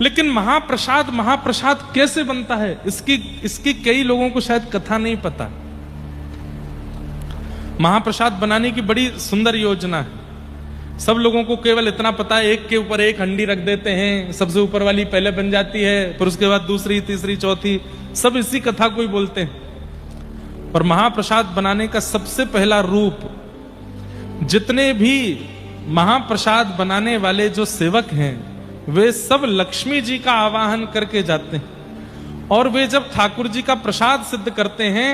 लेकिन महाप्रसाद कैसे बनता है, इसकी कई लोगों को शायद कथा नहीं पता। महाप्रसाद बनाने की बड़ी सुंदर योजना है। सब लोगों को केवल इतना पता है, एक के ऊपर एक हंडी रख देते हैं, सबसे ऊपर वाली पहले बन जाती है, फिर उसके बाद दूसरी, तीसरी, चौथी, सब इसी कथा को ही बोलते हैं। और महाप्रसाद बनाने का सबसे पहला रूप, जितने भी महाप्रसाद बनाने वाले जो सेवक हैं वे सब लक्ष्मी जी का आवाहन करके जाते हैं। और वे जब ठाकुर जी का प्रसाद सिद्ध करते हैं,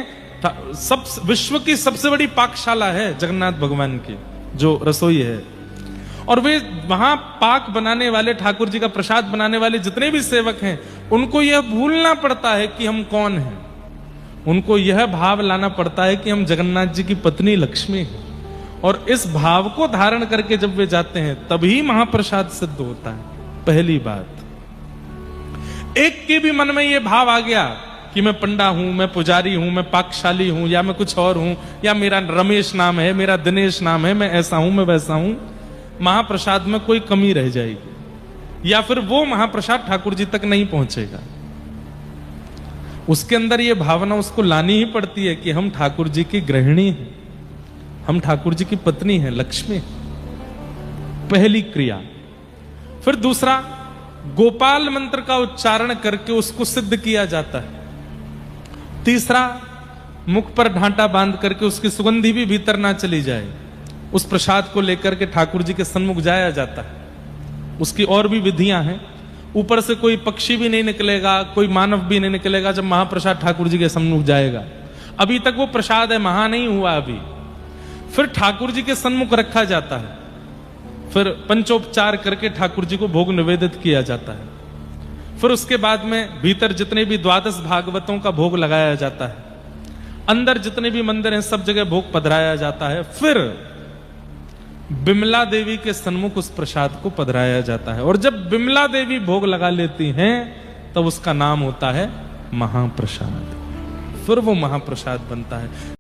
सब विश्व की सबसे बड़ी पाकशाला है जगन्नाथ भगवान की जो रसोई है, और वे वहां पाक बनाने वाले, ठाकुर जी का प्रसाद बनाने वाले जितने भी सेवक हैं, उनको यह भूलना पड़ता है कि हम कौन हैं। उनको यह भाव लाना पड़ता है कि हम जगन्नाथ जी की पत्नी लक्ष्मी हैं। और इस भाव को धारण करके जब वे जाते हैं तभी महाप्रसाद सिद्ध होता है। पहली बात, एक के भी मन में यह भाव आ गया कि मैं पंडा हूं, मैं पुजारी हूं, मैं पाकशाली हूं, या मैं कुछ और हूं, या मेरा रमेश नाम है, मेरा दिनेश नाम है, मैं ऐसा हूं, मैं वैसा हूं, महाप्रसाद में कोई कमी रह जाएगी, या फिर वो महाप्रसाद ठाकुर जी तक नहीं पहुंचेगा। उसके अंदर ये भावना उसको लानी ही पड़ती है कि हम ठाकुर जी की गृहिणी हैं, हम ठाकुर जी की पत्नी हैं, लक्ष्मी। पहली क्रिया। फिर दूसरा, गोपाल मंत्र का उच्चारण करके उसको सिद्ध किया जाता है। तीसरा, मुख पर ढांटा बांध करके उसकी सुगंधी भी भीतर ना चली जाए, उस प्रसाद को लेकर के ठाकुर जी के सन्मुख जाया जाता है। उसकी और भी विधियां हैं। ऊपर से कोई पक्षी भी नहीं निकलेगा, कोई मानव भी नहीं निकलेगा जब महाप्रसाद ठाकुर जी के सन्मुख जाएगा। अभी तक वो प्रसाद है, महा नहीं हुआ अभी। फिर ठाकुर जी के सन्मुख रखा जाता है, फिर पंचोपचार करके ठाकुर जी को भोग निवेदित किया जाता है। फिर उसके बाद में भीतर जितने भी 12 भागवतों का भोग लगाया जाता है, अंदर जितने भी मंदिर हैं सब जगह भोग पधराया जाता है। फिर बिमला देवी के सन्मुख उस प्रसाद को पधराया जाता है। और जब बिमला देवी भोग लगा लेती हैं तब उसका नाम होता है महाप्रसाद। फिर वो महाप्रसाद बनता है।